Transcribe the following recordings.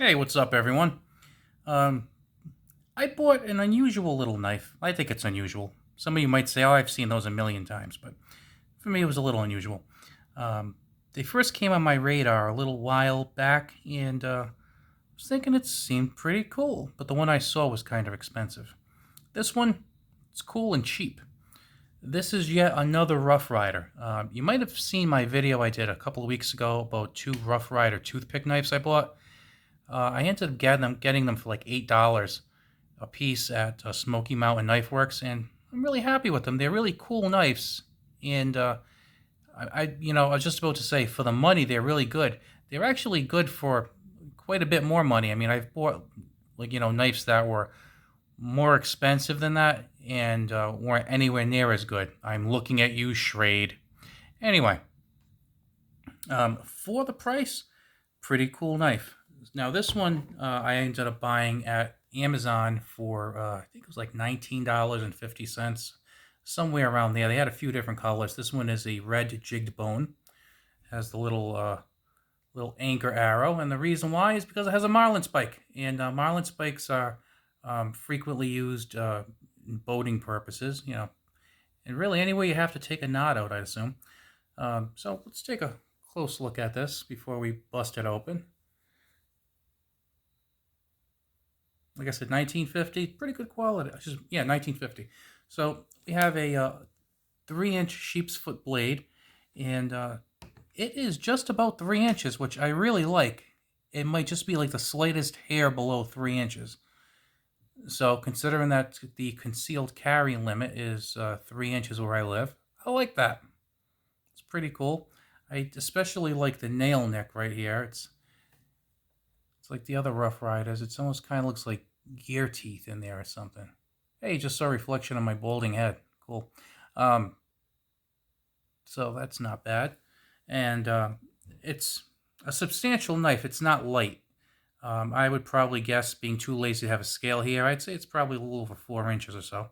Hey, what's up, everyone? Um, I bought an unusual little knife. I think it's unusual. Some of you might say, "Oh, I've seen those a million times," but for me, it was a little unusual. Um, they first came on my radar a little while back, and I was thinking it seemed pretty cool, but the one I saw was kind of expensive. This one, it's cool and cheap. This is yet another Rough Rider. You might have seen my video I did a couple of weeks ago about two Rough Rider toothpick knives I bought. I ended up getting them for like $8 a piece at Smoky Mountain Knife Works, and I'm really happy with them. They're really cool knives, and I was just about to say for the money they're really good. They're actually good for quite a bit more money. I mean, I've bought knives that were more expensive than that and weren't anywhere near as good. I'm looking at you, Schrade. Anyway, for the price, pretty cool knife. Now this one I ended up buying at Amazon for I think it was like $19.50, somewhere around there. They had a few different colors. This one is a red jigged bone, has the little anchor arrow, and the reason why is because it has a Marlin spike, and Marlin spikes are frequently used in boating purposes. And really anywhere you have to take a knot out, I assume. So let's take a close look at this before we bust it open. Like I said, 1950, pretty good quality. Yeah, 1950. So we have a 3-inch sheep's foot blade, and it is just about 3 inches, which I really like. It might just be like the slightest hair below 3 inches. So considering that the concealed carry limit is 3 inches where I live, I like that. It's pretty cool. I especially like the nail nick right here. It's like the other Rough Riders. It almost kind of looks like gear teeth in there or something. Hey, just saw a reflection of my balding head. Cool. Um, so that's not bad. And it's a substantial knife. It's not light. I would probably guess, being too lazy to have a scale here, I'd say it's probably a little over 4 inches or so.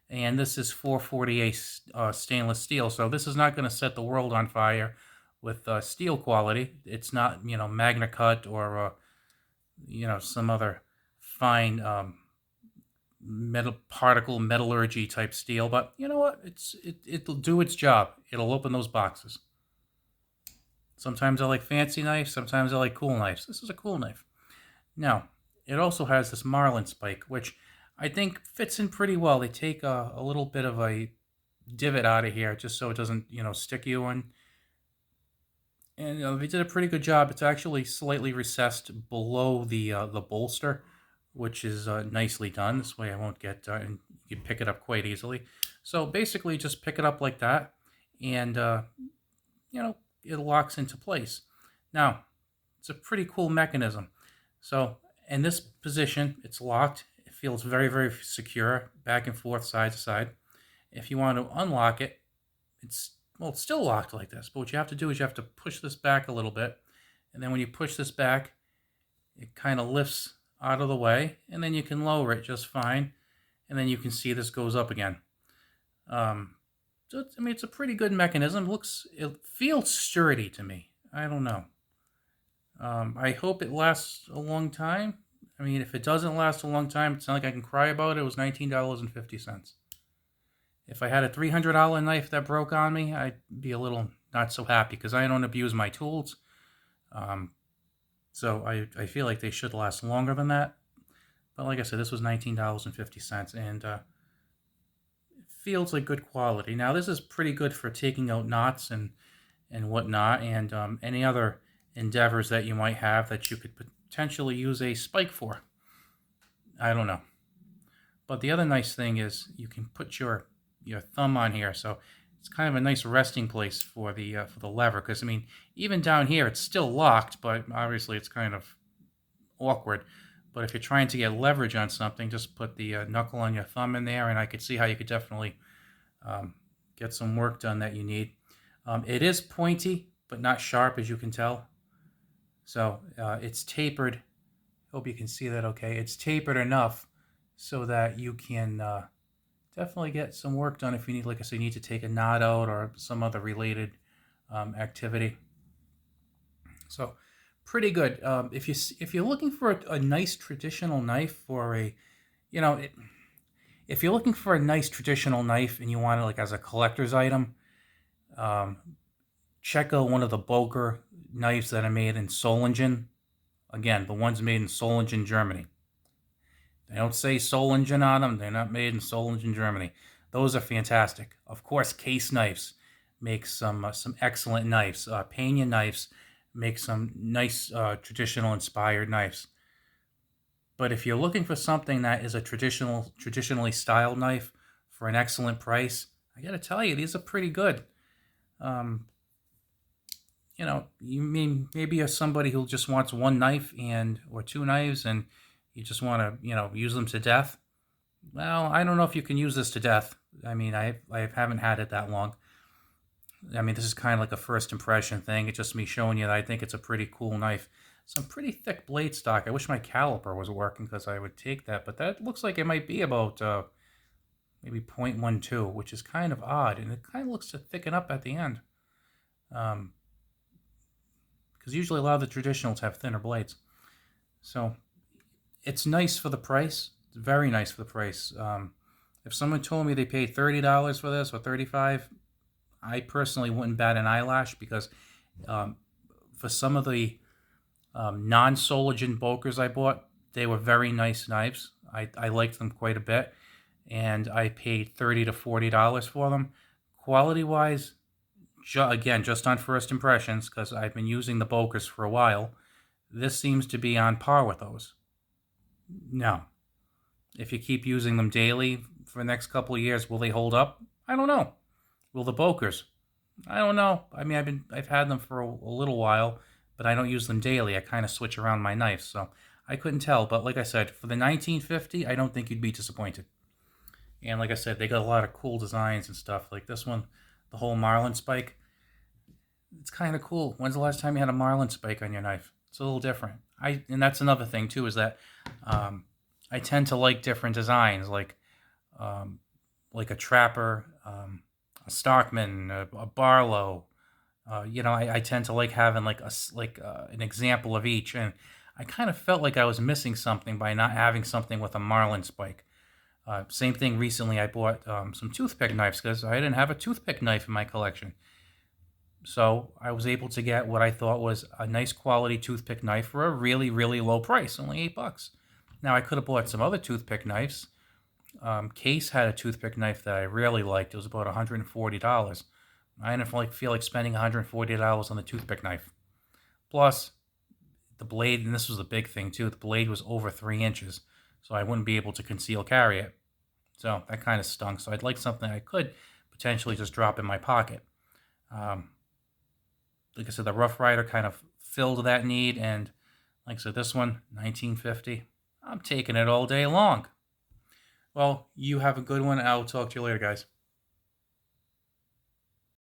And this is 448 stainless steel, so this is not going to set the world on fire with steel quality. It's not, Magna Cut or some other fine metal particle metallurgy type steel. But you know what? It'll do its job. It'll open those boxes. Sometimes I like fancy knives. Sometimes I like cool knives. This is a cool knife. Now, it also has this Marlin spike, which I think fits in pretty well. They take a little bit of a divot out of here just so it doesn't, stick you in. And they did a pretty good job. It's actually slightly recessed below the bolster, which is nicely done. This way I won't get, and you can pick it up quite easily. So basically just pick it up like that, and, it locks into place. Now, it's a pretty cool mechanism. So in this position, it's locked. It feels very, very secure, back and forth, side to side. If you want to unlock it, it's still locked like this. But what you have to do is you have to push this back a little bit. And then when you push this back, it kind of lifts out of the way. And then you can lower it just fine. And then you can see this goes up again. So it's a pretty good mechanism. It feels sturdy to me. I don't know. I hope it lasts a long time. I mean, if it doesn't last a long time, it's not like I can cry about it. It was $19.50. If I had a $300 knife that broke on me, I'd be a little not so happy because I don't abuse my tools. So I feel like they should last longer than that. But like I said, this was $19.50, and it feels like good quality. Now, this is pretty good for taking out knots and whatnot, and any other endeavors that you might have that you could potentially use a spike for. I don't know. But the other nice thing is you can put your thumb on here, so it's kind of a nice resting place for the lever. Because I mean, even down here, it's still locked, but obviously it's kind of awkward. But if you're trying to get leverage on something, just put the knuckle on your thumb in there, and I could see how you could definitely get some work done that you need. It is pointy, but not sharp, as you can tell. So it's tapered. Hope you can see that okay. It's tapered enough so that you can definitely get some work done if you need, like I said, you need to take a knot out or some other related activity. So Pretty good. If you're looking for a nice traditional knife for a, you know, if you're looking for a nice traditional knife and you want it like as a collector's item, um, check out one of the Boker knives that are made in Solingen. Again, the ones made in Solingen, Germany. They don't say Solingen on them. They're not made in Solingen, Germany. Those are fantastic. Of course, Case Knives makes some excellent knives. Pena Knives make some nice traditional inspired knives. But if you're looking for something that is a traditionally styled knife for an excellent price, I got to tell you, these are pretty good. Um, you mean maybe you're somebody who just wants one knife and or two knives, and you just want to use them to death. Well, I don't know if you can use this to death. I mean, I haven't had it that long. I mean, this is kind of like a first impression thing. It's just me showing you that I think it's a pretty cool knife. Some pretty thick blade stock. I wish my caliper was working because I would take that, but that looks like it might be about maybe 0.12, which is kind of odd, and it kind of looks to thicken up at the end. Because usually a lot of the traditionals have thinner blades. So it's nice for the price. It's very nice for the price. If someone told me they paid $30 for this or $35, I personally wouldn't bat an eyelash because for some of the non-Soligen Bokers I bought, they were very nice knives. I liked them quite a bit, and I paid $30 to $40 for them. Quality-wise, again, just on first impressions, because I've been using the Bokers for a while, this seems to be on par with those. Now, if you keep using them daily for the next couple of years, will they hold up? I don't know. Will the Bokers? I don't know. I mean, I've had them for a little while, but I don't use them daily. I kind of switch around my knives, so I couldn't tell. But like I said, for the 1950, I don't think you'd be disappointed. And like I said, they got a lot of cool designs and stuff. Like this one, the whole Marlin spike. It's kind of cool. When's the last time you had a Marlin spike on your knife? It's a little different. And that's another thing too, is that I tend to like different designs, like a Trapper, a Stockman, a Barlow. I tend to like having an example of each, and I kind of felt like I was missing something by not having something with a Marlin spike. Same thing recently, I bought some toothpick knives because I didn't have a toothpick knife in my collection. So I was able to get what I thought was a nice quality toothpick knife for a really, really low price, only $8. Now I could have bought some other toothpick knives. Case had a toothpick knife that I really liked. It was about $140. I didn't feel like spending $140 on the toothpick knife. Plus, the blade, and this was the big thing too, the blade was over 3 inches, so I wouldn't be able to conceal carry it. So that kind of stunk. So I'd like something I could potentially just drop in my pocket. Like I said, the Rough Rider kind of filled that need, and like I said, this one, 1950, I'm taking it all day long. Well, you have a good one. I'll talk to you later, guys.